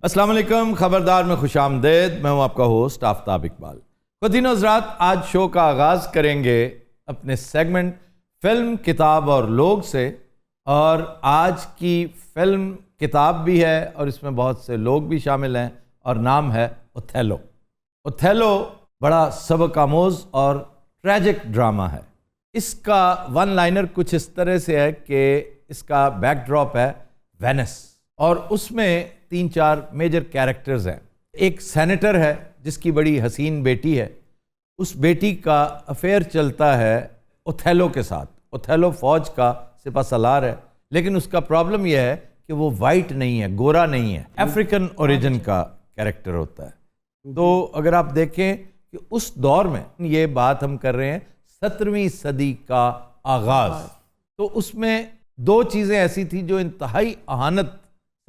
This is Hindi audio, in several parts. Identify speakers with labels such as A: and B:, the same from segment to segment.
A: अस्सलाम वालेकुम, खबरदार में खुशामदेद। मैं हूं आपका होस्ट आफ्ताब इकबाल। खुदीनो हज़रात, आज शो का आगाज़ करेंगे अपने सेगमेंट फ़िल्म, किताब और लोग से। और आज की फ़िल्म किताब भी है और इसमें बहुत से लोग भी शामिल हैं और नाम है ओथेलो। ओथेलो बड़ा सबक आमोज़ और ट्रैजिक ड्रामा है। इसका वन लाइनर कुछ इस तरह से है कि इसका बैकड्रॉप है वेनिस और उसमें 3-4 मेजर कैरेक्टर्स हैं। एक सेनेटर है जिसकी बड़ी हसीन बेटी है। उस बेटी का अफेयर चलता है ओथेलो के साथ। ओथेलो फौज का सिपा सलार है, लेकिन उसका प्रॉब्लम यह है कि वो वाइट नहीं है, गोरा नहीं है, अफ्रीकन ओरिजिन का कैरेक्टर होता है। तो अगर आप देखें कि उस दौर में, ये बात हम कर रहे हैं 17वीं सदी का आगाज़, तो उसमें 2 चीज़ें ऐसी थी जो इंतहाई अहानत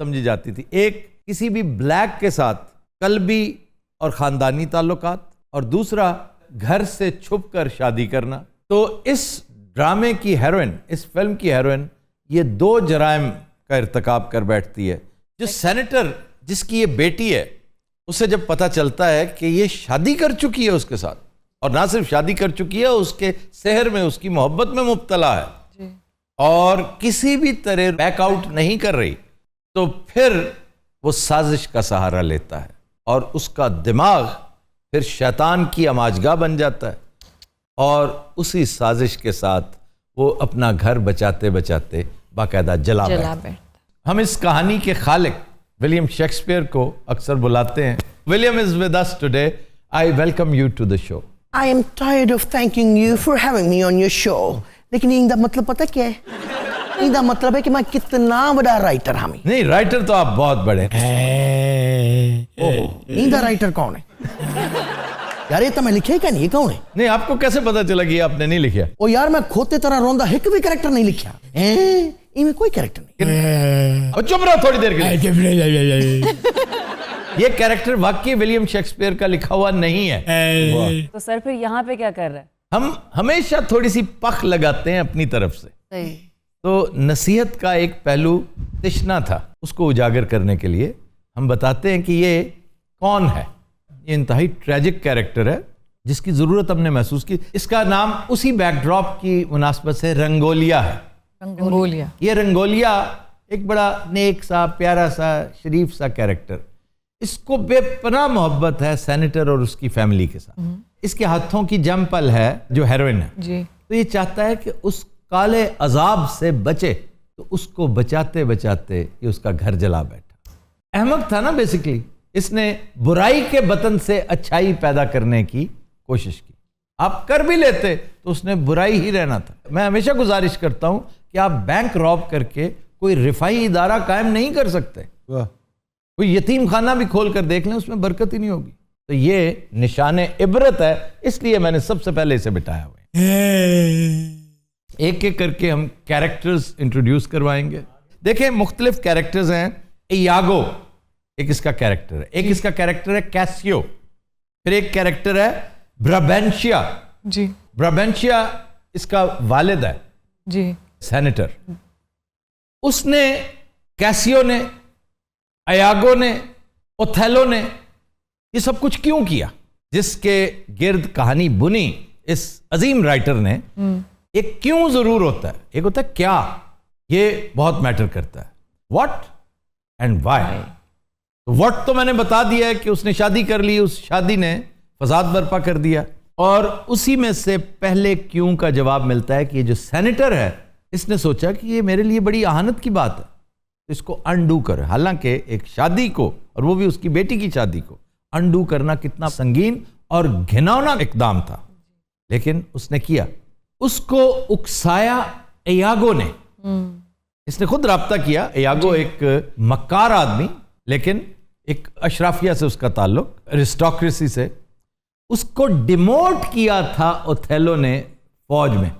A: समझी जाती थी। एक, किसी भी ब्लैक के साथ कल्बी और ख़ानदानी ताल्लुकात, और दूसरा घर से छुपकर शादी करना। तो इस ड्रामे की हेरोइन, इस फिल्म की हेरोइन, ये 2 जराइम का इर्तिकाब कर बैठती है। जो सेनेटर जिसकी ये बेटी है, उसे जब पता चलता है कि ये शादी कर चुकी है उसके साथ, और ना सिर्फ शादी कर चुकी है, उसके शहर में उसकी मोहब्बत में मुब्तला है और किसी भी तरह बैकआउट नहीं कर रही, तो फिर वो साजिश का सहारा लेता है और उसका दिमाग फिर शैतान की अमाजगाह बन जाता है और उसी साजिश के साथ वो अपना घर बचाते बचाते बाकायदा जला बैठता। हम इस कहानी के खालिक विलियम शेक्सपियर को अक्सर बुलाते हैं। William is with us today. I welcome you to the show.
B: I am tired of thanking you for having me on your show. लेकिन इनका मतलब पता क्या है? इनका मतलब है कि मैं कितना बड़ा राइटर हूं।
A: नहीं, राइटर तो आप बहुत बड़े हैं।
B: इनका राइटर कौन है? यार ये तो मैं लिखे क्या नहीं, कौन है?
A: नहीं, आपको कैसे पता चला कि आपने नहीं लिखा?
B: ओ यार, मैं खोते तरह रोंदा एक भी कैरेक्टर नहीं लिखा। इनमें कोई कैरेक्टर नहीं।
A: चुप रहो थोड़ी देर के लिए। ये कैरेक्टर वाकई विलियम शेक्सपियर का लिखा हुआ नहीं है।
C: तो सर फिर यहाँ पे क्या कर रहा है?
A: हम हमेशा थोड़ी सी पख लगाते हैं अपनी तरफ से।
C: सही।
A: तो नसीहत का एक पहलू तिश्ना था, उसको उजागर करने के लिए हम बताते हैं कि ये कौन है। ये इंतहाई ट्रैजिक कैरेक्टर है जिसकी ज़रूरत हमने महसूस की। इसका नाम उसी बैकड्रॉप की मुनासबत से रंगोलिया है।
C: रंगोलिया।
A: ये रंगोलिया एक बड़ा नेक सा, प्यारा सा, शरीफ सा कैरेक्टर। इसको बेपनाह मोहब्बत है सेनेटर और उसकी फैमिली के साथ। इसके हाथों की जमपल है जो हेरोइन है जी। तो ये चाहता है कि उस काले अजाब से बचे, तो उसको बचाते बचाते ये उसका घर जला बैठा। अहमक था ना बेसिकली। इसने बुराई के बतन से अच्छाई पैदा करने की कोशिश की। आप कर भी लेते तो उसने बुराई ही रहना था। मैं हमेशा गुजारिश करता हूं कि आप बैंक रॉब करके कोई रिफाई इदारा कायम नहीं कर सकते। कोई यतीम खाना भी खोल कर देख लें, उसमें बरकत ही नहीं होगी। तो ये निशाने इबरत है, इसलिए मैंने सबसे पहले इसे बिठाया हुआ है। एक एक करके हम कैरेक्टर्स इंट्रोड्यूस करवाएंगे। देखें, मुख्तलिफ कैरेक्टर्स हैं। इयागो एक इसका कैरेक्टर है, एक इसका कैरेक्टर है कैसियो, फिर एक कैरेक्टर है ब्राबेंशिया जी। ब्राबेंशिया इसका वालिद है जी, सेनेटर। उसने, कैसियो ने, इयागो ने, ओथेलो ने ये सब कुछ क्यों किया? जिसके गिर्द कहानी बुनी इस अजीम राइटर ने, एक क्यों जरूर होता है, एक होता है क्या। ये बहुत मैटर करता है। What and why. तो व्हाट तो मैंने बता दिया है कि उसने शादी कर ली, उस शादी ने फसाद बर्पा कर दिया, और उसी में से पहले क्यों का जवाब मिलता है कि ये जो सेनेटर है, इसने सोचा कि ये मेरे लिए बड़ी अहानत की बात है, तो इसको अनडू कर। हालांकि एक शादी को, और वो भी उसकी बेटी की शादी को, अनडू करना कितना संगीन और घिनौना इकदाम था, लेकिन उसने किया। उसको उकसाया इयागो ने। इसने खुद राब्ता किया। इयागो एक मक्कार आदमी, लेकिन एक अशराफिया से उसका ताल्लुक, एरिस्टोक्रेसी से। उसको डिमोट किया था ओथेलो ने फौज में,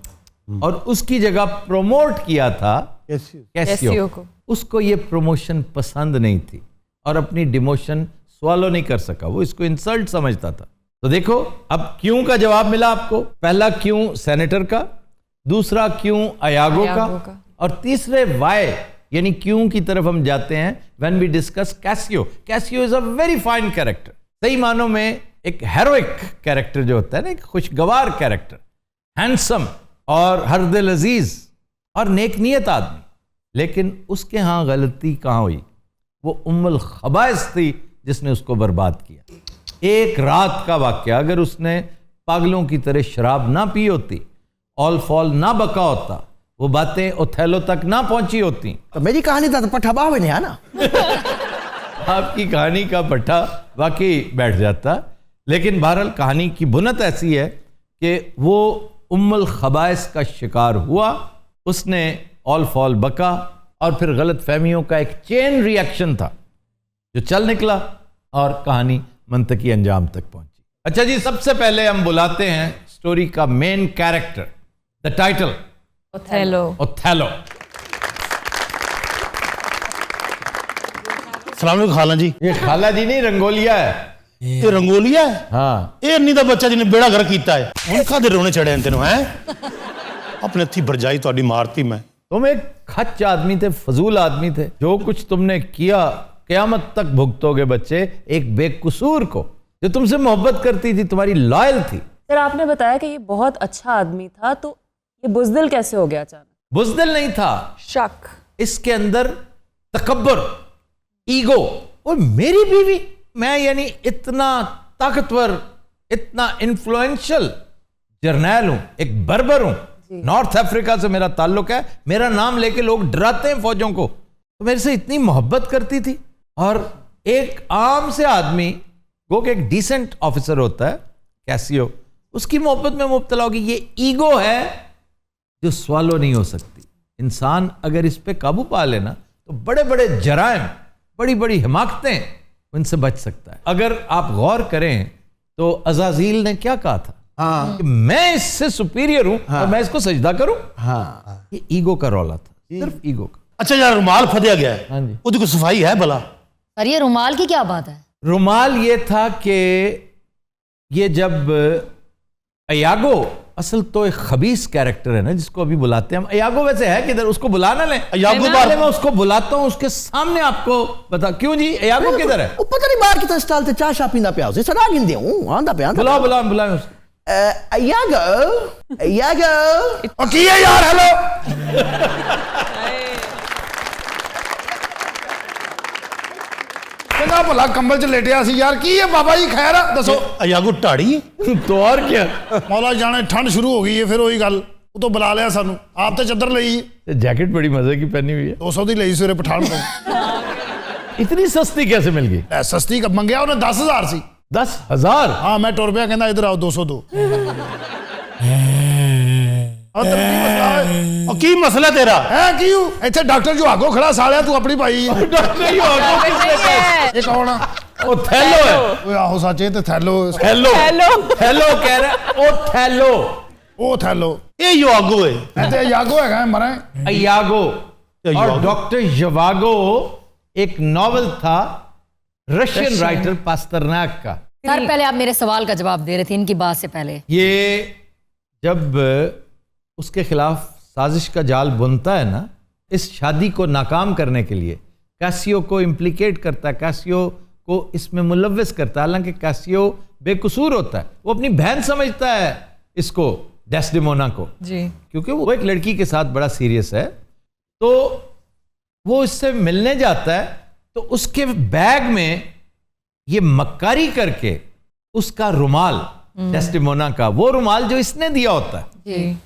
A: और उसकी जगह प्रोमोट किया था कैसियो को। उसको ये प्रमोशन पसंद नहीं थी और अपनी डिमोशन स्वालो नहीं कर सका। वो इसको इंसल्ट समझता था। तो देखो, अब क्यों का जवाब मिला आपको। पहला क्यों सेनेटर का, दूसरा क्यों इयागो का, और तीसरे वाई यानी क्यों की तरफ हम जाते हैं when we discuss Cassio. Cassio is a very fine character, सही मानों में एक हेरोइक कैरेक्टर जो होता है ना, एक खुशगवार कैरेक्टर, हैंडसम और हर दिल अजीज और नेक नियत आदमी। लेकिन उसके यहाँ गलती कहाँ हुई? वो उम्मुल खबाइस थी जिसने उसको बर्बाद किया। एक रात का वाकया, अगर उसने पागलों की तरह शराब ना पी होती, ऑल फॉल ना बका होता, वो बातें ओथेलो तक ना पहुंची होती,
B: तो मेरी कहानी था तो पठा बावे ने है ना।
A: आपकी कहानी का पट्टा वाकई बैठ जाता। लेकिन बहरहाल कहानी की बुनत ऐसी है कि वो उम्मुल खबाइस का शिकार हुआ, उसने ऑल फॉल बका, और फिर गलत फहमियों का एक चेन रिएक्शन था जो चल निकला और कहानी मंतकी अंजाम तक पहुंची। अच्छा जी, सबसे पहले हम बुलाते हैं स्टोरी का main character, the title
C: Othello.
A: Othello.
D: सलाम अलैकुम खाला जी।
A: ये खाला जी नहीं, रंगोलिया है।
D: ये रंगोलिया है?
A: हाँ,
D: ये अन्नी दा बच्चा जिन्हें बेड़ा घर कीता है, उनका दे रोने चढ़े हैं तेनों हैं? अपने हथी भरजाई तोड़ी मारती मैं।
A: तुम एक खच्च आदमी थे, फजूल आदमी थे। जो कुछ तुमने किया क़यामत तक भुगतोगे बच्चे, एक बेकसूर को जो तुमसे मोहब्बत करती थी, तुम्हारी लॉयल थी।
C: सर आपने बताया कि ये बहुत अच्छा आदमी था, तो ये बुज़दिल कैसे हो गया अचानक?
A: बुज़दिल नहीं था,
C: शक।
A: इसके अंदर तकब्बुर, ईगो। और मेरी बीवी, मैं यानी इतना ताकतवर, इतना इन्फ्लुएंशियल जर्नैल हूं, एक बर्बर हूं, नॉर्थ अफ्रीका से मेरा ताल्लुक है, मेरा नाम लेके लोग डराते हैं फौजों को। तो मेरे से इतनी मोहब्बत करती थी। और एक आम से आदमी, वो कि एक डिसेंट ऑफिसर होता है कैसियो, उसकी मोहब्बत में मुब्तला होगी। ये ईगो है जो स्वालो नहीं हो सकती। इंसान अगर इस पे काबू पा लेना तो बड़े बड़े जराइम, बड़ी बड़ी हिमाकतें, उनसे बच सकता है। अगर आप गौर करें तो अज़ाज़ील ने क्या कहा था?
B: हाँ
A: कि मैं इससे सुपीरियर हूं और मैं इसको सजदा करूं।
B: हाँ,
A: ये ईगो का रौला था, सिर्फ ईगो का।
D: अच्छा यार, रुमाल फदिया गया है,
A: हाँ जी।
D: उसकी कोई सफाई है भला?
E: पर ये रुमाल की क्या बात है?
A: रुमाल ये था कि ये जब अयागो, असल तो एक खबीस कैरेक्टर है ना जिसको अभी बुलाते हैं हम। अयागो वैसे है किधर? उसको बुलाना लें।
D: अयागो
A: पहले मैं उसको बुलाता हूं, उसके सामने आपको बता। क्यों जी, अयागो किधर है?
B: वो पता नहीं बाहर की तरह स्टाइल से चाय पींदा पिया उसे सदा गिनदे हूं आंदा पे आंदा।
A: बुलाओ बुलाओ बुलाओ उसको।
B: अयागो
D: और की है यार? हेलो
F: चंगा भला कंबल च लेटिया सी यार, की है बाबा जी? खैर है, दसो।
D: अयागो ढाड़ी
A: तो और क्या,
F: मौला जाने ठंड शुरू हो गई है, फिर वही गल, वो तो बुला लिया सानू। आप तो चदर लई,
A: जैकेट बड़ी मजे की पहनी हुई है।
F: 200 दी लई सवेरे पठान को।
A: इतनी सस्ती कैसे मिल गई?
F: सस्ती कब मंगया उन्हें? 10,000 सी।
A: 10,000?
F: हाँ, मैं टुर पिया, कहना इधर आओ 200 दो। और तेरा की मसला है?
D: और की मसला तेरा?
F: है क्यों इतने डॉक्टर जो आगो खड़ा सालिया तू अपनी पाई है।
A: डॉक्टर ही हो,
F: ये कौन है?
A: ओथेलो है।
F: ओए आहो सच्चे ते थैलो
A: हेलो हेलो कह रहा, ओथेलो।
F: ओ थैलो
D: ये यागो है।
F: ऐते यागो है मरे।
A: अयागो और
D: अयागो।
A: डॉक्टर जवागो एक नॉवल था रशियन राइटर पास्तरनाक का।
E: सर पहले आप मेरे सवाल का जवाब दे रहे थे इनकी बात से पहले।
A: ये जब उसके खिलाफ साजिश का जाल बुनता है ना, इस शादी को नाकाम करने के लिए कैसियो को इम्प्लीकेट करता है, कैसियो को इसमें मुलव्वस करता है। हालांकि कैसियो बेकसूर होता है, वो अपनी बहन समझता है इसको, डेस्डेमोना को,
C: जी।
A: क्योंकि वो एक लड़की के साथ बड़ा सीरियस है। तो वो इससे मिलने जाता है तो उसके बैग में ये मक्कारी करके उसका रुमाल, डेस्डेमोना का वो रुमाल जो इसने दिया होता है,
C: जी।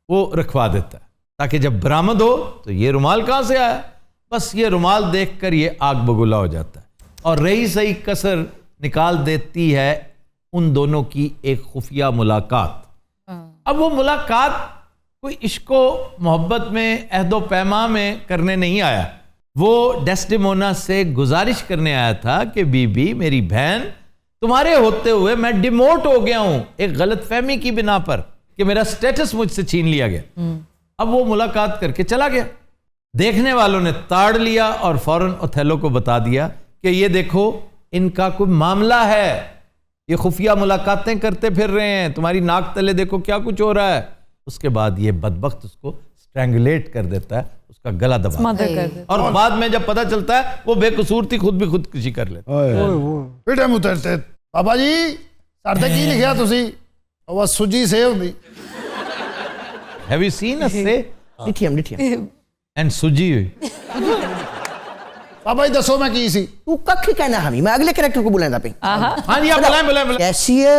A: वो रखवा देता है ताकि जब बरामद हो तो ये रुमाल कहां से आया। बस ये रुमाल देखकर ये आग बगुला हो जाता है और रही सही कसर निकाल देती है उन दोनों की एक खुफिया मुलाकात। अब वो मुलाकात कोई इश्को मोहब्बत में, अहदो पैमा में करने नहीं आया। वो डेस्डेमोना से गुजारिश करने आया था कि बीबी, मेरी बहन, तुम्हारे होते हुए मैं डिमोट हो गया हूं एक गलतफहमी की बिना पर कि मेरा स्टेटस मुझसे छीन लिया गया। अब वो मुलाकात करके चला गया। देखने वालों ने ताड़ लिया और फौरन ओथेलो को बता दिया कि ये देखो, इनका कोई मामला है, ये खुफिया मुलाकातें करते फिर रहे हैं, तुम्हारी नाक तले देखो क्या कुछ हो रहा है। उसके बाद ये बदबख्त उसको स्ट्रैंगुलेट कर देता है, उसका गला दबा
C: मदर कर दे।
A: और बाद में जब पता चलता है वो बेकसूर थी, खुद भी खुदकुशी कर लेता है।
F: बेटे मुतरते बाबा जी साडे की लिखिया तुसी ਉਹ ਸੁਜੀ ਸੇ ਹੁੰਦੀ
A: Have you seen a say
B: डिठियम डिठियम
A: and सुजी हुई?
F: ਬਾਬਾ ਜੀ ਦੱਸੋ ਮੈਂ ਕੀ ਸੀ
B: तू कख कहना हमी मैं अगले कैरेक्टर को बुलाना पे
A: हाँ जी, आप बुलाएं बुलाएं बुलाएं।
B: कैसी हो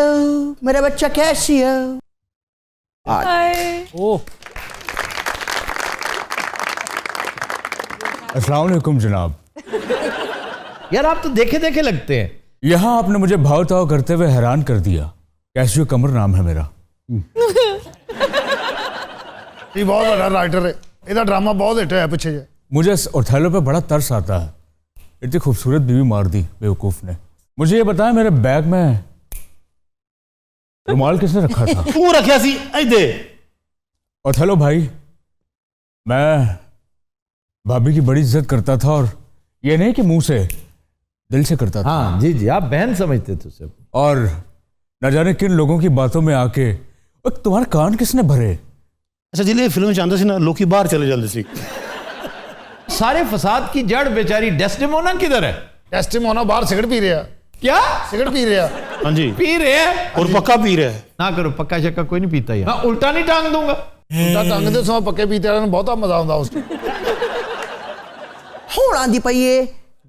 B: मेरा बच्चा, कैसी हो?
G: अस्सलाम वालेकुम जनाब।
A: यार आप तो देखे देखे लगते हैं।
G: यहाँ आपने मुझे भाव ताव करते हुए हैरान कर दिया। कैसियो कमर नाम है मेरा।
F: ਇਹ ਬਹੁਤ ਵੱਡਾ ਰਾਈਟਰ ਹੈ ਇਹਦਾ ਡਰਾਮਾ ਬਹੁਤ ਹਿੱਟ ਹੋਇਆ ਪਿੱਛੇ ਜੇ
G: मुझे इस ओथेलो पे बड़ा तरस आता है। इतनी खूबसूरत बीवी मार दी बेवकूफ ने। मुझे ये बताया मेरे बैग में रुमाल किसने रखा था?
D: ਤੂੰ ਰੱਖਿਆ ਸੀ ਇਹਦੇ
G: ओथेलो भाई, मैं भाभी की बड़ी इज्जत करता था, और ये नहीं कि मुंह से, दिल से करता था।
A: हाँ जी जी, आप बहन समझते थे उसे।
G: और न जाने किन लोगों की बातों में आके तुम्हारे कान किसने भरे?
D: ਅੱਛਾ ਜਿਹੜੇ ਫਿਲਮ ਚ ਆਉਂਦੇ ਸੀ ਨਾ ਲੋਕੀ ਬਾਹਰ ਚਲੇ ਜਾਂਦੇ ਸੀ।
A: सारे फसाद की जड़ बेचारी डेस्टिमोना किधर है?
F: ਟੈਸਟਿਮੋਨਾ ਬਾਹਰ ਸਿਗਰਟ ਪੀ ਰਿਹਾ
A: क्या
F: ਸਿਗਰਟ ਪੀ ਰਿਹਾ
D: ਹਾਂਜੀ
A: पी रहे हैं?
D: ਔਰ ਪੱਕਾ ਪੀ ਰਿਹਾ ਹੈ।
A: ना करो, पक्का शक्का कोई नहीं पीता यार। मैं उल्टा नहीं टांग दूंगा।
F: ਤਾਂ ਟੰਗ ਦੇ ਸਮਾਂ ਪੱਕੇ ਪੀਤੇ ਵਾਲਿਆਂ ਨੂੰ ਬਹੁਤਾ ਮਜ਼ਾ ਆਉਂਦਾ ਉਸ
B: ਹੁਣ ਆਂਦੀ ਪਈ ਏ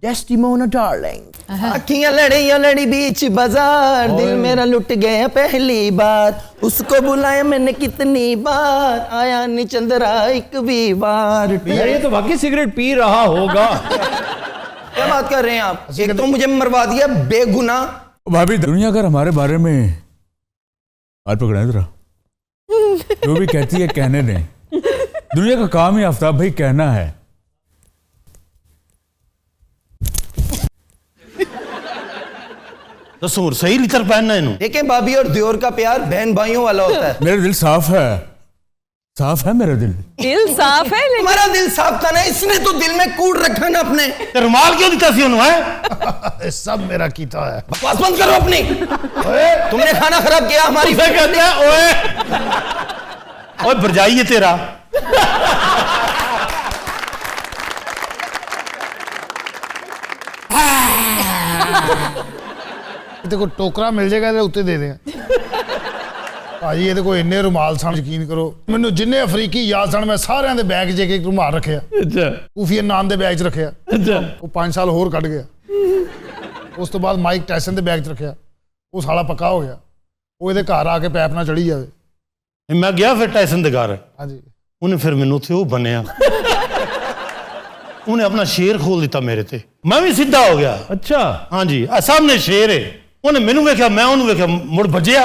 B: डेस्टिमोना डार्लिंग, अखियां लड़ी बीच बाजार, दिल मेरा लुट गया पहली बार, उसको बुलाया मैंने कितनी बार, आया नहीं चंद्रा एक भी बार।
A: यार ये तो वाकई सिगरेट पी रहा होगा।
B: क्या बात कर रहे हैं आप? एक तो मुझे मरवा दिया बेगुनाह।
G: भाभी, दुनिया अगर हमारे बारे में हाथ पकड़ाए जरा, जो भी कहती है कहने दें। दुनिया का काम ही आफ्ताब भाई कहना है।
D: ਦੱਸੋ ਹੋਰ ਸਹੀ ਲਿਤਰ ਪਹਿਨਣਾ ਇਹਨੂੰ।
B: देखें भाभी और दियोर का प्यार बहन भाइयों वाला होता है।
G: मेरा दिल साफ है, साफ है मेरा दिल।
C: दिल साफ है लेकिन
B: तुम्हारा दिल साफ था ना, इसने तो दिल में कूड़ रखा ना अपने।
D: ਤੇ ਰੁਮਾਲ ਕਿਉਂ ਦਿੱਤਾ ਸੀ ਉਹਨੂੰ ਹੈ?
F: ਇਹ ਸਭ ਮੇਰਾ ਕੀਤਾ ਹੈ
B: बकवास बंद करो अपनी। तुमने खाना खराब किया हमारी।
D: ਮੈਂ ਕਹਿੰਦਾ ਓਏ ਓਏ ਭਰਜਾਈ ਹੈ ਤੇਰਾ।
F: ਇਹਦੇ ਕੋਲ ਟੋਕਰਾ ਮਿਲ ਜਾਏਗਾ ਇਹਦੇ ਉੱਤੇ ਦੇ ਦੇ ਭਾਜੀ ਇਹਦੇ ਕੋਲ ਇੰਨੇ ਰੁਮਾਲ ਸਨ, ਯਕੀਨ ਕਰੋ ਮੈਨੂੰ ਜਿੰਨੇ ਅਫਰੀਕੀ ਯਾਦ ਸਨ ਮੈਂ ਸਾਰਿਆਂ ਦੇ ਬੈਗ 'ਚ ਇੱਕ ਰੁਮਾਲ ਰੱਖਿਆ।
A: अच्छा
F: ਕੂਫੀ ਨਾਨ ਦੇ ਬੈਗ 'ਚ ਰੱਖਿਆ।
A: अच्छा।
F: ਉਹ 5 ਸਾਲ ਹੋਰ ਕੱਢ ਗਿਆ। ਉਸ ਤੋਂ ਬਾਅਦ ਮਾਈਕ ਟਾਇਸਨ ਦੇ ਬੈਗ 'ਚ ਰੱਖਿਆ। ਉਹ ਸਾਲਾ ਪੱਕਾ ਹੋ ਗਿਆ। ਉਹ ਇਹਦੇ ਘਰ ਆ ਕੇ ਪੈਪ ਨਾਲ ਚੜੀ ਜਾਵੇ।
D: ਮੈਂ ਗਿਆ ਫਿਰ ਟਾਇਸਨ ਦੇ ਘਰ।
F: ਹਾਂਜੀ
D: ਉਹਨੇ ਫਿਰ ਮੈਨੂੰ ਉੱਥੇ ਉਹ ਬੰਨਿਆ। ਉਹਨੇ ਆਪਣਾ ਸ਼ੇਰ ਖੋਲ ਦਿੱਤਾ ਮੇਰੇ ਤੇ। ਮੈਂ ਵੀ ਸਿੱਧਾ ਹੋ ਗਿਆ।
A: अच्छा।
D: ਹਾਂਜੀ ਆ ਸਾਹਮਣੇ ਸ਼ੇਰ ਹੈ। ਉਹਨੇ ਮੈਨੂੰ ਵੇਖਿਆ, ਮੈਂ ਉਹਨੂੰ ਵੇਖਿਆ, ਮੁੜ ਭੱਜਿਆ।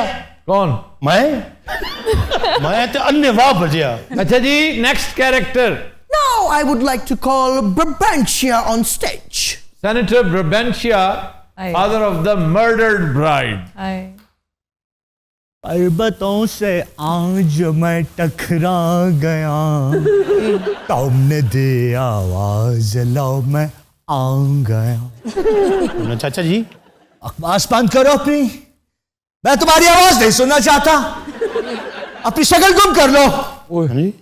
A: कौन?
D: ਮੈਂ ਤੇ ਅੰਨੇਵਾਹ ਭੱਜਿਆ।
A: अच्छा जी, next character
B: Now I would like to call Brabantia on stage.
A: Senator Brabantia,
C: Aye.
A: father of the murdered bride.
C: आए।
G: पर्वतों से आज मैं टकरा गया, तुमने दी आवाज लो मैं आ गया।
D: चाचा जी
H: बकवास बंद करो अपनी, मैं तुम्हारी आवाज नहीं सुनना चाहता, अपनी शक्ल गुम कर लो।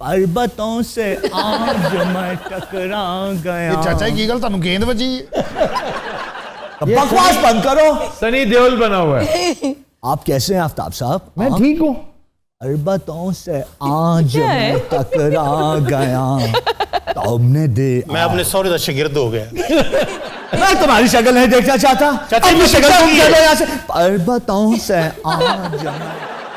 G: पर्वतों से आज मैं टकरा गया।
F: ਇਹ ਚਾਚਾ ਜੀ ਕੀ ਗੱਲ ਤੁਹਾਨੂੰ ਗੇਂਦ ਵੱਜੀ?
H: बकवास बंद करो।
A: सनी देओल बना हुआ है।
H: आप कैसे हैं आफ्ताब साहब?
A: मैं ठीक हूँ।
H: पर्वतों से आज मैं टकरा गया, तुमने दे।
D: मैं अपने सौरे का शागिर्द हो गया।
H: मैं तुम्हारी शक्ल नहीं देखना चाहता,
D: चाचा
H: अपनी
D: जी,
H: शक्ल
D: क्या
H: गुम
D: किए?
H: कर लो यहाँ से। पर्वतों से आज मैं,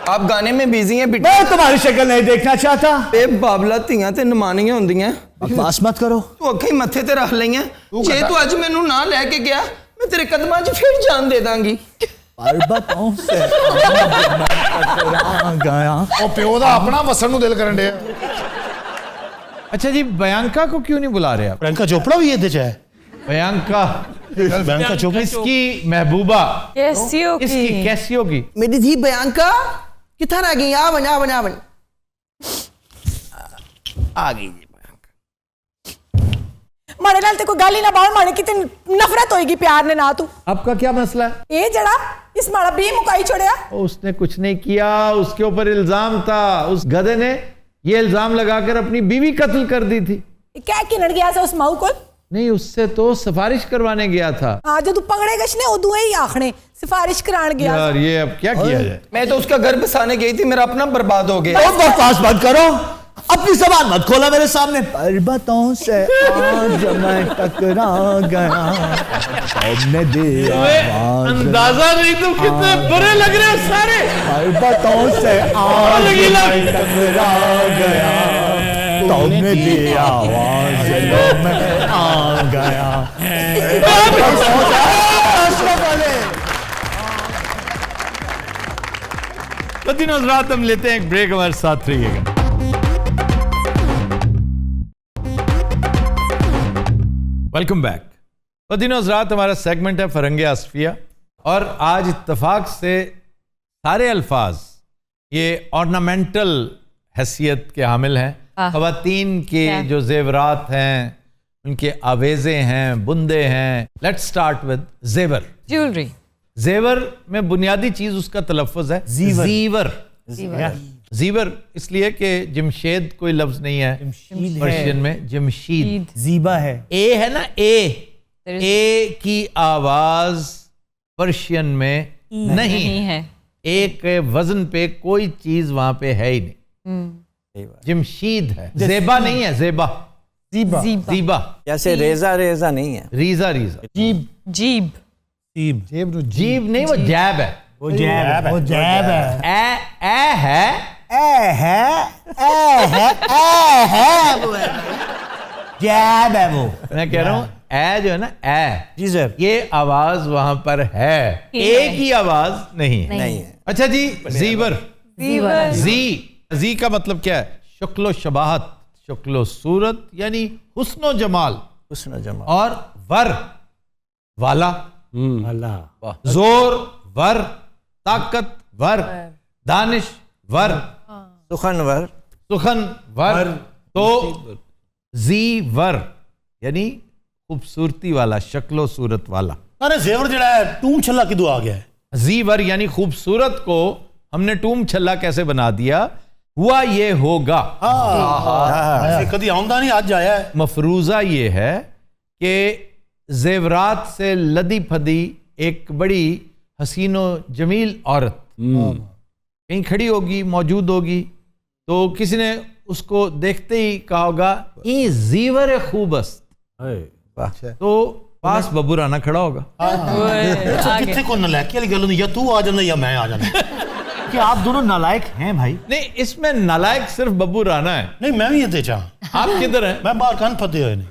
B: आप गाने में बिजी हैं बेटा।
H: मैं तुम्हारी शक्ल नहीं देखना चाहता।
B: ए बाबला ਧੀਆਂ ਤੇ ਨਿਮਾਣੀਆਂ ਹੁੰਦੀਆਂ।
H: बकवास मत करो।
B: ਤੂੰ ਅੱਖਾਂ ਹੀ ਮੱਥੇ ਤੇ ਰੱਖ ਲਈਆਂ। ਜੇ ਤੂੰ ਅੱਜ ਮੈਨੂੰ ਨਾ ਲੈ ਕੇ ਗਿਆ ਮੈਂ ਤੇਰੇ ਕਦਮਾਂ 'ਚ ਫਿਰ ਜਾਨ ਦੇ ਦਾਂਗੀ।
H: पर्वतों से आज मैं टकरा गया।
F: ਉਹ ਪਿਓ ਦਾ ਆਪਣਾ ਵਸਣ ਨੂੰ ਦਿਲ ਕਰਨ ਡਿਆ।
A: अच्छा जी, बयांका को क्यों नहीं बुला रहे आप?
D: प्रियंका चोपड़ा भी ये है।
A: बयांका
D: प्रियंका चोपड़ा
A: इसकी महबूबा,
C: कैसी हो
A: इसकी
C: की?
A: कैसी होगी?
B: मेरी धी बयांका किधर आ गई? आ बन आ गई जी बयांका।
I: माड़े नाल ते कोई गल ही ना बाहर, माड़े की ते नफरत होएगी प्यार ने ना तू।
A: आपका क्या मसला है?
I: ए जड़ा इस माड़ा भी मुकाई छोड़या।
A: उसने कुछ नहीं किया, उसके ऊपर इल्जाम था। उस गधे ने ये इल्जाम लगाकर अपनी बीवी कत्ल कर दी थी।
I: क्या किनड़ गया सा उस माऊ को?
A: नहीं, उससे तो सिफारिश करवाने गया था।
I: हाँ, जो तू पकड़े गश ने उदू ही आखने सिफारिश करान गया।
A: यार ये अब क्या किया जाए?
B: मैं तो उसका घर बसाने गई थी, मेरा अपना बर्बाद हो गया।
H: और बकवास बंद करो, अपनी जबान मत खोला मेरे सामने। पर्वतों से आज मैं टकरा गया, तुमने दिया आवाज।
A: अंदाजा नहीं तो कितने बुरे लग रहे हो सारे।
H: पर्वतों से आज मैं टकरा गया, तुमने दिया आवाज, लो मैं आ गया।
A: तो दिनों रात हम लेते हैं एक ब्रेक, हमारे साथ रहिएगा। Welcome back. तो दिनों रात हमारा सेगमेंट है फरंगे आसफिया, और आज इत्तेफाक से सारे अल्फाज ये ऑर्नामेंटल हैसियत के हामिल हैं। ख़वातीन के जो जेवरात हैं, उनके आवेज़े हैं, बुंदे हैं। लेट्स स्टार्ट विद जेवर।
E: ज्वेलरी।
A: जेवर में बुनियादी चीज उसका तलफ़्फ़ुज़ है जीवर। जीवर इसलिए कि जमशेद कोई लफ्ज नहीं है पर्शियन में, जमशीद
H: जीबा है।
A: ए है ना, ए की आवाज पर्शियन में नहीं है। ए के वजन पे कोई चीज वहां पे है ही नहीं। जमशीद है, जेबा नहीं है, जेबा जीबा।
B: जैसे रेजा रेजा नहीं है,
A: रीजा
E: जीब
A: जीब नहीं, वो जैब है।
F: वो जैब है।
A: ए है
H: वो जैब है वो।
A: मैं कह रहा हूँ ए जो है ना, ए
H: जी सर,
A: ये आवाज वहां पर है, ए की आवाज नहीं है। अच्छा जी, जीवर। जी का मतलब क्या है? शुक्लो शबाहत, शुक्लो सूरत, यानी हुस्नो जमाल। और वर वाला, जोर वर, ताकत वर, दानिश वर, सुखन वर। तो जी वर यानी खूबसूरती वाला, शक्लो सूरत वाला।
D: अरे जेवर जड़ा है टूम छल्ला किदू आ गया है?
A: जीवर यानी खूबसूरत को हमने टूम छल्ला कैसे बना दिया? हुआ ये होगा।
D: कभी आउंदा नहीं, आज आया है।
A: मफरूजा ये है कि जेवरात से लदी फदी एक बड़ी हसीनो जमील औरत कहीं खड़ी होगी, मौजूद होगी, तो किसी ने उसको देखते ही कहा होगा ये जीवर खूबस्त, तो पास बब्बू राना खड़ा होगा।
D: कितने को नलायकी वाली गल होंदी, या तू आ जाना या मैं आ जाना।
H: कि आप दोनों नालायक हैं भाई।
A: नहीं, इसमें नालायक सिर्फ बब्बू राना है।
D: नहीं, मैं भी ये चाह।
A: आप किधर हैं?
D: मैं बाहर कान फते हुए नहीं।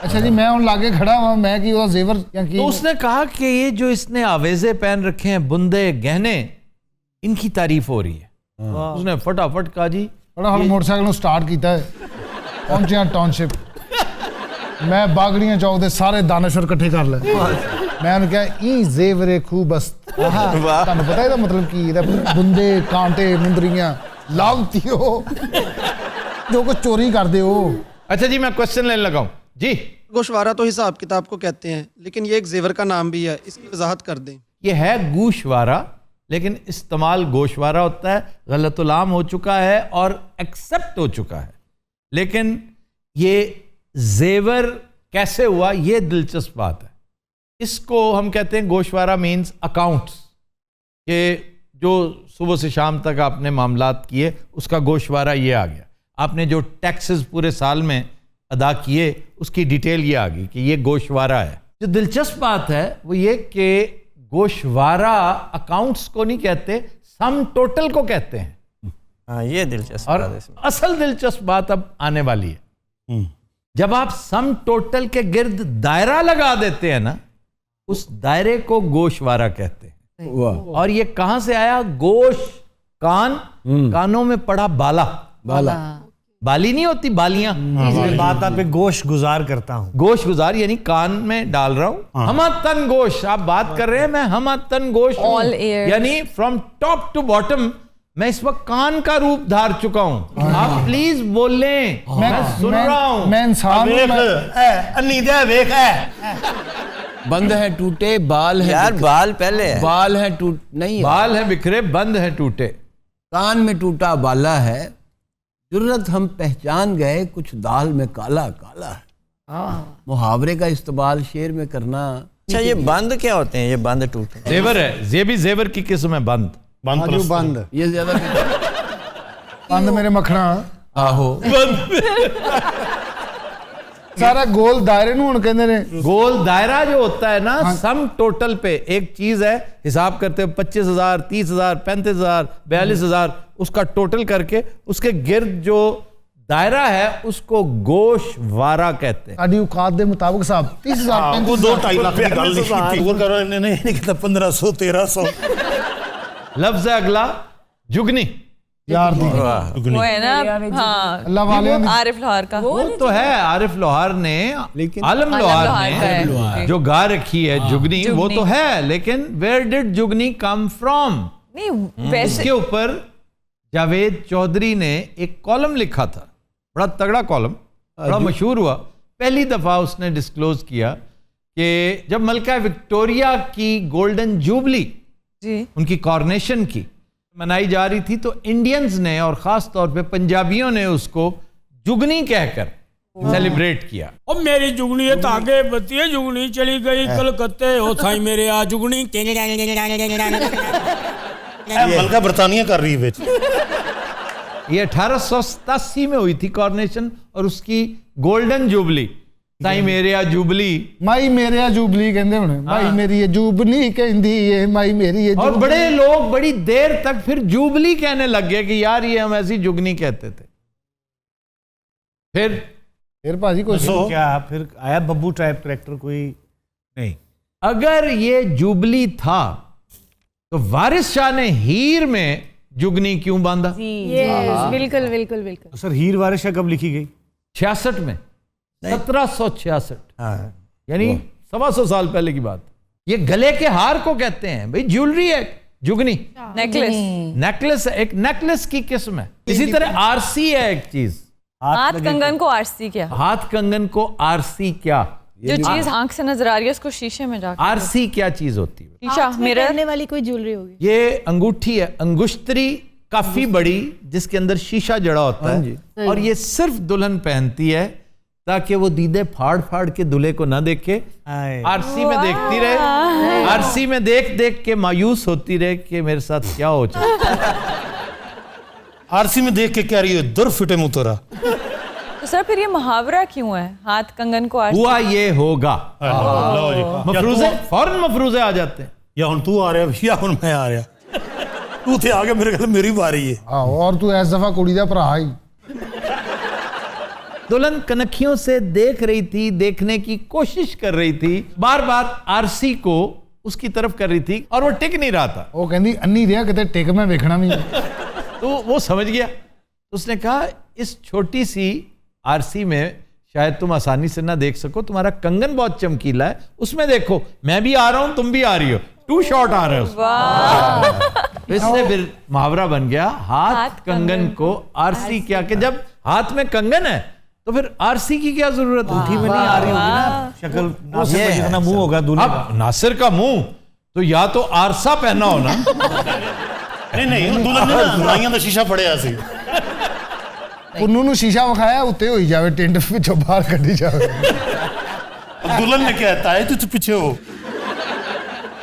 F: अच्छा जी, मैं उन लागे खड़ा हुआ, मैं की वो जेवर या की।
A: तो उसने कहा कि ये जो इसने आवेजे पहन रखे हैं, बुंदे गहने, इनकी तारीफ हो रही है। उसने फटाफट कहा जी,
F: फटाफट मोटरसाइकिल स्टार्ट किया है, पहुंचे टाउनशिप। मैं बागड़ियां चौक दे सारे दानश्वर इकट्ठे कर ले। मैं उन्हें कहा ई जेवरे खूबस्त। ਤੁਹਾਨੂੰ ਪਤਾ ਇਹਦਾ ਮਤਲਬ ਕੀ? ਇਹਦਾ ਬੁੰਦੇ, ਕਾਂਟੇ, ਮੁੰਦਰੀਆਂ ਲਾਗਤੀ ਹੋ जो कुछ चोरी कर दे हो।
A: अच्छा जी, मैं क्वेश्चन लेने लगा हूं जी।
J: गोशवारा तो हिसाब किताब को कहते हैं, लेकिन ये एक जेवर का नाम भी है, इसकी वजाहत कर दें।
A: ये है गूशवारा, लेकिन इस्तेमाल गोशवारा होता है, गलतुलाम हो चुका है और एक्सेप्ट हो चुका है। लेकिन ये जेवर कैसे हुआ, ये दिलचस्प बात है। इसको हम कहते हैं गोशवारा मीन्स अकाउंट्स, के जो सुबह से शाम तक आपने मामलात किए उसका गोशवारा ये आ गया। आपने जो टैक्सेस पूरे साल में अदा किए उसकी डिटेल ये आ गई कि ये गोशवारा है। जो दिलचस्प बात है वो ये कि गोशवारा अकाउंट्स को नहीं कहते, सम टोटल को कहते हैं।
B: हाँ, ये दिलचस्प
A: और
B: बात है इसमें।
A: असल दिलचस्प बात अब आने वाली है। जब आप सम टोटल के गिर्द दायरा लगा देते हैं ना, उस दायरे को गोशवारा कहते हैं। और ये कहां से आया? गोश, कान, कानों में पड़ा बाला। बाली नहीं होती, बालियां।
H: बात आप गोश गुजार करता हूं।
A: गोश गुजार यानी कान में डाल रहा हूं। हमा तन गोश आप बात कर रहे हैं, मैं हमा तन गोश
C: All ears।
A: यानी फ्रॉम टॉप टू बॉटम मैं इस वक्त कान का रूप धार चुका हूं। आप प्लीज बोलें, मैं सुन रहा हूं।
F: मैं इंसान
K: बंद है टूटे, बाल है
B: यार बाल पहले है।
K: बाल है टूट नहीं है।
A: बाल है बिखरे, बंद है टूटे,
K: कान में टूटा बाला है, जुर्रत हम पहचान गए कुछ दाल में काला काला है। मुहावरे का इस्तेमाल शेर में करना।
B: अच्छा, ये बंद क्या होते हैं? ये बंद टूटे
A: जेवर है, ये भी जेवर की किस्म है। बंद
F: बंद
K: ये ज्यादा
F: बंद मेरे मखना
K: आहो
F: सारा गोल दायरे ਨੂੰ ਹੁਣ ਕਹਿੰਦੇ ਨੇ।
A: गोल दायरा जो होता है ना, सम टोटल पे एक चीज है, हिसाब करते हो 25,000, 30,000, 35,000, 42,000, उसका टोटल करके उसके गिर्द जो दायरा है उसको गोशवारा कहते हैं।
F: ਸਾਡੀ ਔਕਾਤ ਦੇ ਮੁਤਾਬਕ ਸਾਹਿਬ 30,000
D: वो 2-2.5 लाख की गल नहीं की करो इन्होंने नहीं कहता 1500 1300
A: लफ्ज है अगला जुगनी।
F: यार दी
I: वो है ना, हाँ,
F: अल्लाह वाले
I: आरिफ लोहार का।
A: वो तो है, आरिफ लोहार ने, आलम लोहार ने जो गा रखी है जुगनी, वो तो है, लेकिन वेयर डिड जुगनी कम फ्रॉम?
I: नहीं वैसे
A: इसके ऊपर जावेद चौधरी ने एक कॉलम लिखा था, बड़ा तगड़ा कॉलम, बड़ा मशहूर हुआ। पहली दफा उसने डिस्क्लोज किया कि जब मलका विक्टोरिया की गोल्डन जुबली,
I: जी,
A: उनकी कॉर्नेशन की मनाई जा रही थी, तो इंडियंस ने और खास तौर पे पंजाबियों ने उसको जुगनी कहकर सेलिब्रेट किया।
L: और मेरी जुगनी है तागे बत्ती है, जुगनी चली गई कलकत्ते, ओ थाई मेरे आ जुगनी
D: मलका बरतानिया कर रही है।
A: ये 1887 में हुई थी कॉर्नेशन, और उसकी गोल्डन जुबली, ताई मेरे आ जुबली,
F: माई मेरे आ जुबली कहंदे हुणे, माई मेरी ये जुबली कहंदी है, माई मेरी ये
A: और बड़े लोग बड़ी देर तक फिर जुबली कहने लग गए कि यार ये हम ऐसी जुगनी कहते थे।
F: फिर भाजी कोई
G: क्या फिर आया बब्बू टाइप करेक्टर कोई नहीं?
A: अगर ये जुबली था तो वारिस शाह ने हीर में जुगनी क्यों बांधा?
I: बिल्कुल बिल्कुल बिल्कुल।
G: सर हीर वारिस शाह कब लिखी गई?
A: 66 में, 1766, यानी 125 साल पहले की बात। ये गले के हार को कहते हैं भाई, ज्वेलरी है जुगनी,
I: नेकलेस,
A: नेकलेस एक नेकलेस की किस्म है। इसी तरह आरसी है एक चीज,
I: हाथ कंगन को आरसी क्या?
A: हाथ कंगन को आरसी क्या?
I: जो चीज आंख से नजर आ रही है उसको शीशे में जाकर।
A: आरसी क्या चीज होती है?
I: शीशा, मिरर।
M: पहनने वाली कोई ज्वेलरी होगी।
A: ये अंगूठी है, अंगुश्तरी, काफी बड़ी, जिसके अंदर शीशा जड़ा होता है, और ये सिर्फ दुल्हन पहनती है ताकि वो दीदे फाड़ फाड़ के दूल्हे को ना देखे, आरसी में देखती रहे, आरसी में देख देख के मायूस होती रहे कि मेरे साथ क्या हो जाए।
D: आरसी में देख के क्या रही है, दुर फिटे मुंह तोरा।
I: तो सर फिर ये मुहावरा क्यों है, हाथ कंगन को आरसी?
A: हुआ ये होगा,
D: लो जी,
A: मफरूजे फौरन मफरूजे आ जाते हैं।
D: या हुन तू आ रहा या हुन मैं आ रहा, तू थे आगे मेरे ख्याल मेरी बारी है।
F: हाँ, और तू इस दफा कुड़ी दा भरा ही।
A: दुल्हन कनखियों से देख रही थी, देखने की कोशिश कर रही थी, बार बार आरसी को उसकी तरफ कर रही थी, और वो टिक नहीं रहा था।
F: वो कहती अन्नी दिया कितने टिक में देखना भी।
A: तो वो समझ गया, उसने कहा इस छोटी सी आरसी में शायद तुम आसानी से ना देख सको, तुम्हारा कंगन बहुत चमकीला है, उसमें देखो, मैं भी आ रहा हूं, तुम भी आ रही हो, टू शॉट आ रहे हो। इससे फिर मुहावरा बन गया, हाथ कंगन को आरसी क्या, कि जब हाथ में कंगन है तो फिर आरसी की क्या जरूरत?
G: उठी में नहीं आ रही होगी ना शक्ल, नासिर का जितना मुंह होगा दूल्हे का।
A: अब नासिर का मुंह तो या तो आरसा पहना हो ना।
D: नहीं दुल्हन ने ना नाइयां दा शीशा फड़िया सी,
F: पुन्नू ਨੂੰ शीशा ਵਿਖਾਇਆ ਉੱਤੇ ਹੋਈ ਜਾਵੇ, ਟਿੰਡ ਵਿੱਚੋਂ ਬਾਹਰ ਕੱਢੀ ਜਾਵੇ।
D: दुल्हन ने कहता है तू पीछे हो।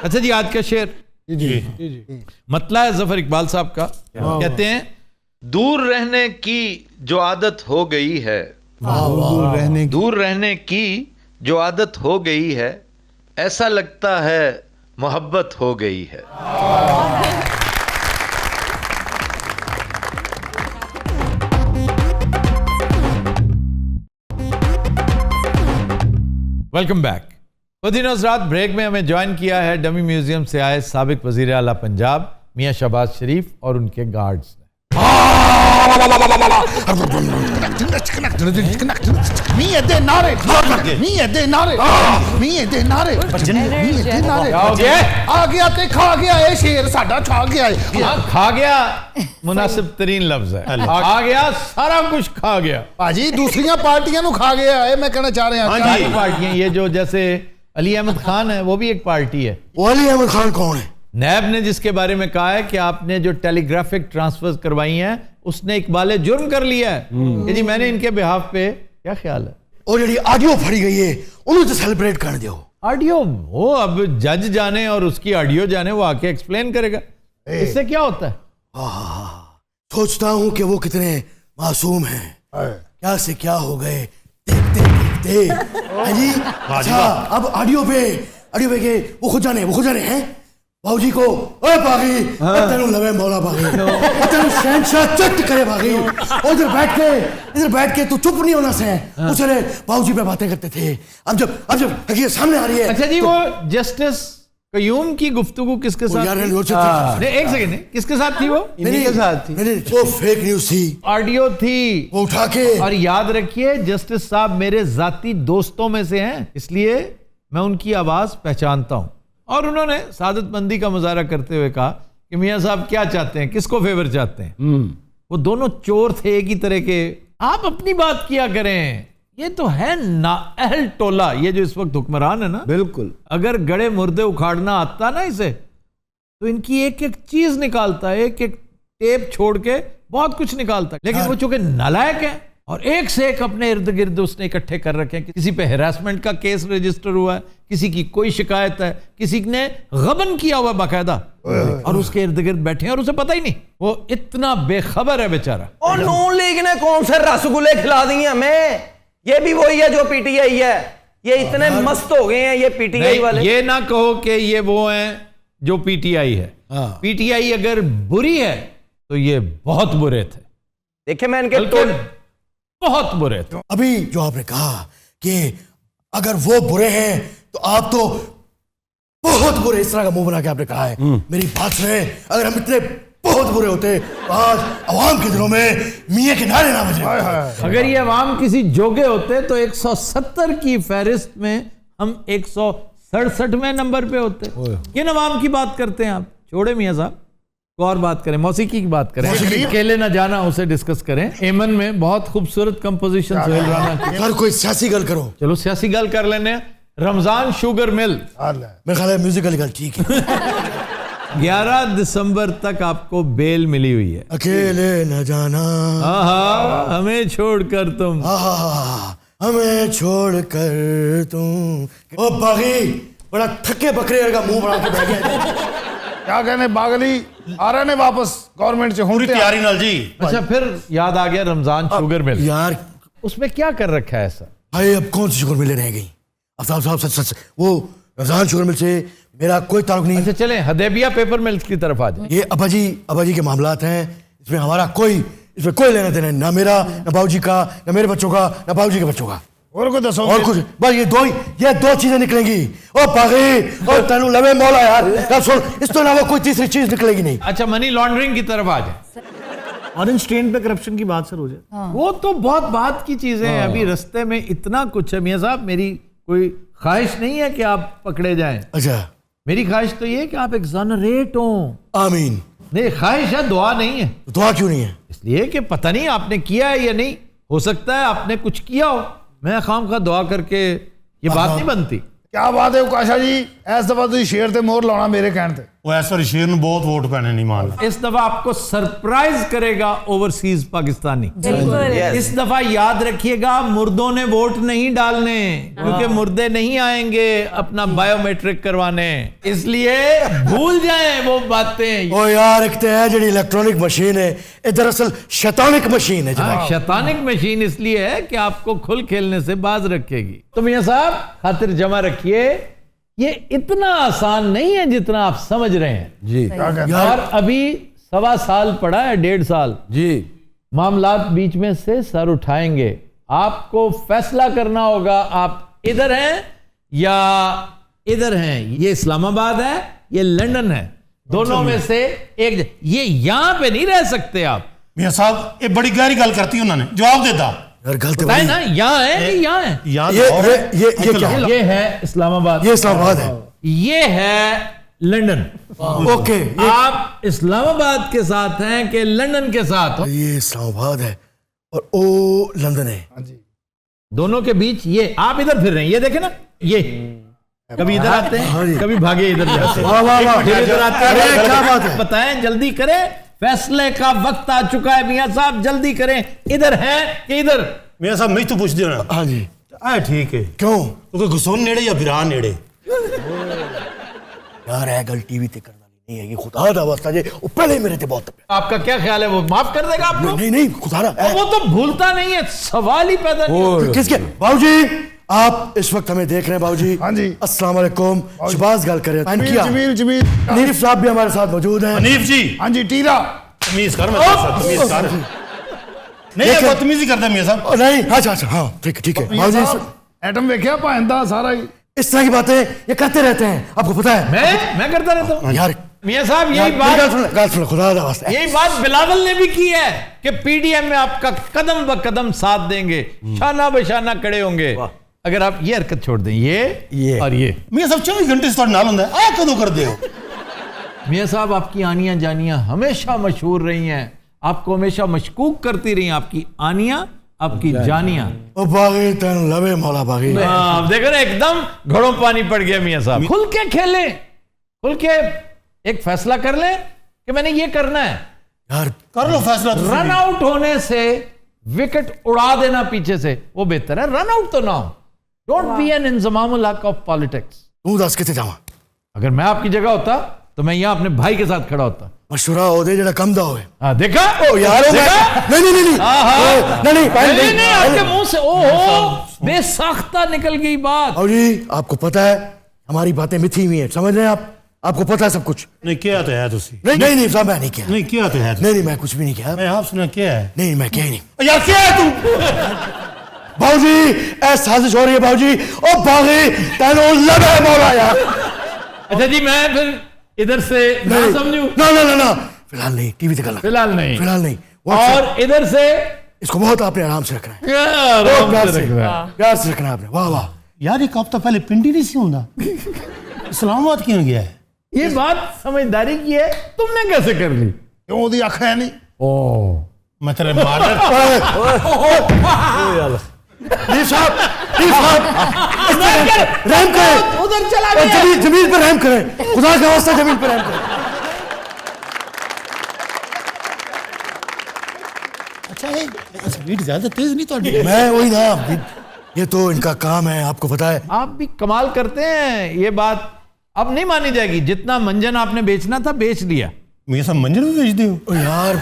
A: अच्छा जी, आज का शेर
D: जी
A: मतला है जफर इकबाल साहब का, कहते हैं दूर रहने की जो आदत हो गई है, दूर रहने की जो आदत हो गई है, ऐसा लगता है मोहब्बत हो गई है। Welcome back. दिनों रात ब्रेक में हमें ज्वाइन किया है डमी म्यूजियम से आए साबिक वजीर आला पंजाब मियां शहबाज शरीफ और उनके गार्ड्स ने। खा गया मुनासिब तरीन लफ्ज है, खा गया, सारा कुछ खा गया
F: भाजी। दूसरियां पार्टियां नु खा गया है, मैं कहना चाह रहा हूं।
A: पार्टियां ये जो जैसे अली अहमद खान है, वो भी एक पार्टी है।
D: वो अली अहमद खान कौन है?
A: नैब ने जिसके बारे में कहा है कि आपने जो टेलीग्राफिक ट्रांसफर करवाई हैं उसने इकबाले जुर्म कर लिया है कि जी मैंने इनके बिहाफ पे, क्या ख्याल है?
H: और जी ऑडियो फड़ी गई है उन्हें तो सेलिब्रेट कर दो।
A: ऑडियो वो अब जज जाने और उसकी ऑडियो जाने, वो आके एक्सप्लेन करेगा। इससे क्या होता है?
H: सोचता हूँ कि वो कितने मासूम हैं, क्या से क्या हो गए देखते देखते। जी अच्छा अब ऑडियो पे के वो खुद जाने हैं बाबूजी को, ओए बागी तेनू लवे मौला बागी तेनू शहंशाह चट करे बागी। इधर बैठ के तू चुप नहीं होना से उसने बाबूजी पे बातें करते थे। अब जब हकीकत सामने आ रही है।
A: अच्छा जी वो जस्टिस कयूम की गुफ्तगू किसके साथ? नहीं एक सेकंड, किसके साथ थी वो?
H: इन्हीं के साथ थी। वो फेक न्यूज थी,
A: ऑडियो थी,
H: वो उठा के।
A: और याद रखिए जस्टिस साहब मेरे जाती दोस्तों में से हैं, इसलिए मैं उनकी आवाज पहचानता हूं। और उन्होंने सादतमंदी का मुजाहरा करते हुए कहा कि मियां साहब क्या चाहते हैं, किसको फेवर चाहते हैं? वो दोनों चोर थे एक ही तरह के। आप अपनी बात किया करें, ये तो है नाअहल टोला, ये जो इस वक्त हुक्मरान है ना,
K: बिल्कुल
A: अगर गड़े मुर्दे उखाड़ना आता ना इसे, तो इनकी एक एक चीज निकालता है, एक एक टेप छोड़ के बहुत कुछ निकालता है। लेकिन वो चूंकि नालायक है और एक से एक अपने इर्द गिर्द उसने इकट्ठे कर रखे हैं। किसी पे हैरासमेंट का केस रजिस्टर हुआ है, किसी की कोई शिकायत है, किसी ने गबन किया हुआ बाकायदा, और उसके इर्द गिर्द बैठे हैं और उसे पता ही नहीं। वो इतना बेखबर है बेचारा।
B: और नून लीग ने कौन से रसगुल्ले खिला दिए हमें? ये भी वही है जो पीटीआई है। ये इतने मस्त हो गए हैं ये पीटीआई वाले।
A: ये ना कहो कि ये वो हैं जो पीटीआई है। पीटीआई अगर बुरी है तो ये बहुत बुरे थे।
B: देखे मैं इनके
A: बहुत बुरे थे।
H: अभी जो आपने कहा कि अगर वो बुरे हैं तो आप तो बहुत बुरे, इस तरह का मुंह बना के आपने कहा है। मेरी बात सुने, अगर हम इतने बहुत बुरे होते तो आज अवाम के दिलों में मियां के नारे ना बजे।
A: अगर ये अवाम किसी जोगे होते तो 170 की फहरिस्त में हम 167वें नंबर पे होते। किन अवाम की बात करते हैं आप? छोड़े मियां साहब, और बात करें, मौसीकी की बात करें। अकेले ना जाना, उसे डिस्कस करें। एमन में बहुत खूबसूरत कंपोजिशन सोहेल राना की।
H: हर कोई सियासी गल करो।
A: चलो सियासी गल कर लेने। रमजान शुगर मिल,
H: मेरे ख्याल है म्यूजिकल गल ठीक है।
A: 11 दिसंबर तक आपको बेल मिली हुई है।
H: अकेले न जाना,
A: हमें छोड़कर तुम,
H: हमें छोड़कर तुम। ओ बागी बड़ा थके बकरे का मुंह बना के बैठ गया।
F: क्या कहने बागली आ रहे ने वापस गवर्नमेंट से पूरी
D: तैयारी नाल जी।
A: अच्छा फिर याद आ गया रमजान शुगर मिल।
H: यार
A: उसमें क्या कर रखा है ऐसा?
H: भाई अब कौन सी शुगर मिलें रह गई? अब साहब सच वो रमजान शुगर मिल से मेरा कोई ताल्लुक नहीं।
A: अच्छा चलें हदेबिया पेपर मिल्स की तरफ आ जाए।
H: ये अबाजी के मामलात हैं, इसमें हमारा कोई लेना देना ना मेरा, ना बाबूजी का, ना मेरे बच्चों का, ना बाबूजी के बच्चों का।
F: और कुछ दसो?
H: और कुछ बस ये दो चीजें निकलेंगी। ओ पागी और तेनू लवे मौला यार, सुन इस तो अलावा कोई तीसरी चीज निकलेगी नहीं।
A: अच्छा मनी लॉन्ड्रिंग की तरफ आ जाए।
M: ऑरेंज ट्रेन पे करप्शन की बात सर हो जाए।
A: वो तो बहुत बात की चीजें हैं। अभी रास्ते में इतना कुछ है मियां साहब, मेरी कोई ख्वाहिश नहीं है कि आप पकड़े जाएं।
H: अच्छा
A: मेरी ख्वाहिश तो ये कि आप एग्जोनरेट हो।
H: आमीन।
A: नहीं ख्वाहिश है, दुआ नहीं है।
H: दुआ क्यों नहीं है?
A: इसलिए कि पता नहीं आपने किया है या नहीं, हो सकता है आपने कुछ किया हो। मैं खाम खा दुआ करके ये बात नहीं बनती।
F: क्या बात है काशा जी, इस दफा तुम शेर ते मोहर लाना मेरे कहने ते।
D: वो इस बार शेर ਨੂੰ बहुत वोट पैने नहीं मान।
A: इस दफा आपको सरप्राइज करेगा ओवरसीज पाकिस्तानी। इस दफा याद रखिएगा मुर्दों ने वोट नहीं डालने, क्योंकि मुर्दे नहीं आएंगे अपना बायोमेट्रिक करवाने, इसलिए भूल जाएं वो बातें।
H: ओ यार एक तो है जी इलेक्ट्रॉनिक मशीन है, ये दरअसल शैतानिक मशीन है।
A: शैतानिक मशीन इसलिए है कि आपको खुल खेलने से बाज रखेगी। तो मियां साहब खातिर जमा रखिए, ये इतना आसान नहीं है जितना आप समझ रहे हैं
K: जी।
A: और अभी 1.25 साल पड़ा है, 1.5 साल
K: जी।
A: मामलात बीच में से सर उठाएंगे। आपको फैसला करना होगा आप इधर हैं या इधर हैं। ये इस्लामाबाद है, ये लंदन है, दोनों में से एक। ये यहां पे नहीं रह सकते आप।
D: मियां साहब ये बड़ी गहरी गल करती उन्होंने, जवाब देता
A: है ना, यहाँ है कि यहाँ है?
H: ये क्या है?
A: ये है इस्लामाबाद,
H: ये इस्लामाबाद है,
A: ये है लंदन।
H: ओके
A: आप इस्लामाबाद के साथ हैं कि लंदन के साथ?
H: ये इस्लामाबाद है और ओ लंदन है।
A: दोनों के बीच ये आप इधर फिर रहे हैं, ये देखे ना, ये कभी इधर आते हैं, कभी भागे इधर जाते हैं, फिर इधर आते हैं। क्या बात है? बताएं, जल्दी करें, फैसले का वक्त आ चुका है मियां साहब, जल्दी करें। इधर हैं कि इधर?
D: मियां साहब मैं तो पूछ दियो ना।
H: हाँ जी
D: ठीक है।
H: क्यों?
D: क्योंकि घुसोन नेड़े या बिरान नेड़े
H: यार है गल टीवी ते करना नहीं है, ये खुदा दा वास्ता जे वो पहले मेरे ते बहुत
A: आपका क्या ख्याल है, वो माफ कर देगा आपको?
H: नहीं खुदा दा
A: वो तो भूलता नहीं है, सवाल ही पैदा नहीं होता।
H: किसके? बाबूजी आप इस वक्त हमें देख रहे हैं बाबूजी।
F: हाँ जी
H: अस्सलाम वालेकुम, शहबाज गल कर रहे हैं।
F: जमील
H: हनीफ साहब भी हमारे साथ मौजूद हैं।
D: हनीफ जी।
F: हाँ जी टीरा
D: तमीज कर, मैं तमीज कर। नहीं ये बदतमीजी करता मियां साहब।
H: नहीं अच्छा हाँ ठीक है बाबूजी।
F: एटम वेख्या भांदा सारा ही
H: इस तरह की बातें ये करते रहते हैं, आपको पता है?
A: मैं करता रहता हूँ
H: यार
A: मियां साहब। यही बात
H: सुनो खुदा दा वास्ता,
A: यही बात बिलावल ने भी की है कि पीडीएम में आपका कदम ब कदम साथ देंगे, शाना बशाना खड़े होंगे अगर आप ये हरकत छोड़ दें। ये और ये
D: मियां साहब 24 घंटे से नाल होंदा है, आ कदों कर दे हो?
A: मियां साहब आपकी आनियां जानियां हमेशा मशहूर रही हैं, आपको हमेशा मशकूक करती रही, आपकी आनियां आपकी जानियां।
H: ओ बागी तन लवे मौला बागी।
A: देखो ना एकदम घड़ों पानी पड़ गया मियां साहब। खुल के खेलें, खुल के एक फैसला कर ले कि मैंने ये करना है
H: यार।
D: कर लो फैसला।
A: रन आउट होने से विकेट उड़ा देना पीछे से वो बेहतर है, रन आउट तो ना हो। डोंट बी एन इंजमामुल हक ऑफ पॉलिटिक्स।
H: तू दस किथे जावा?
A: अगर मैं आपकी जगह होता तो मैं यहाँ अपने भाई के साथ खड़ा होता।
H: मशवरा हो दे जरा कम दा होए।
A: देखा?
H: ओ यार नहीं
A: आपके मुंह से ओहो बेसाख्ता निकल गई बात।
H: और जी आपको पता है हमारी बातें मिथी हुई हैं, समझ रहे हैं आप? आपको पता है सब कुछ?
D: नहीं क्या तो है तुसी?
H: नहीं साहब मैं नहीं किया।
D: नहीं क्या तो है?
H: नहीं मैं कुछ भी नहीं किया।
D: मैं आपसे क्या है?
H: नहीं मैं क्या ही नहीं।
D: यार क्या है तू?
H: बाबूजी ऐसा साजिश हो रही है बाबूजी। ओ बागी तेनो लगा है मौला यार।
A: अच्छा जी मैं फिर इधर से ना समझूं?
H: ना फिलहाल नहीं, टीवी से करना।
A: फिलहाल नहीं
H: और
A: इधर से
H: इसको बहुत आपने आराम से रखना है। प्यार से रखना है आपने। वाह वाह
D: यार एक हफ्ता पहले पिंडी नहीं सी होंदा, इस्लामाबाद क्यों गया है?
A: ये बात समझदारी की है, तुमने कैसे कर ली?
F: क्यों ओदी अख है नहीं?
A: ओ
D: मैं तेरे मार
H: रहम करें,
A: उधर चला गया।
H: जमीन पर रहम करें, खुदा का वास्ता जमीन पर रहम करें।
D: अच्छा है स्पीड ज्यादा तेज नहीं तो
H: मैं वही ना, ये तो इनका काम है, आपको पता है।
A: आप भी कमाल करते हैं, ये बात अब नहीं मानी जाएगी। जितना मंजन आपने बेचना था बेच दिया।
D: मियां साहब मंजन भी बेच दियो?
H: यार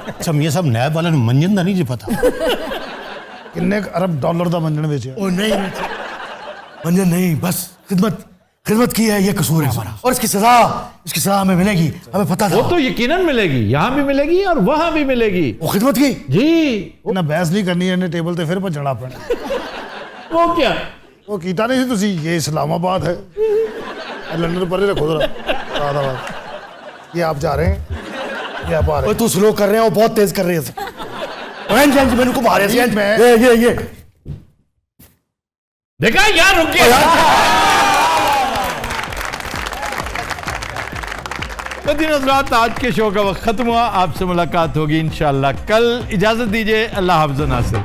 D: अच्छा मियां साहब नैब वाले मंजन का नहीं जी पता
F: किन्ने अरब डॉलर का मंजन बेचा?
H: ओ नहीं मंजन नहीं, बस खिदमत की है, ये कसूर है हमारा। और इसकी सजा हमें मिलेगी, हमें पता था।
A: वो तो यकीनन मिलेगी, यहाँ भी मिलेगी और वहां भी मिलेगी।
H: वो खिदमत की
A: जी
F: ना बहस नहीं करनी है, टेबल पे फिर भजना पैना।
A: वो क्या
F: वो कीता नहीं तुसी? ये इस्लामाबाद है, लंदन पर रखो जरा। ये आप जा रहे हैं, ये आप आ रहे हैं।
H: तू स्लो कर रहे हैं, वो बहुत तेज कर रहे हैं। मैंने को मारे ये
A: देखा यार, रुक गया। तो दिन रात आज के शो का वक्त खत्म हुआ। आपसे मुलाकात होगी इंशाल्लाह कल। इजाजत दीजिए, अल्लाह हाफ़िज़ नासिर।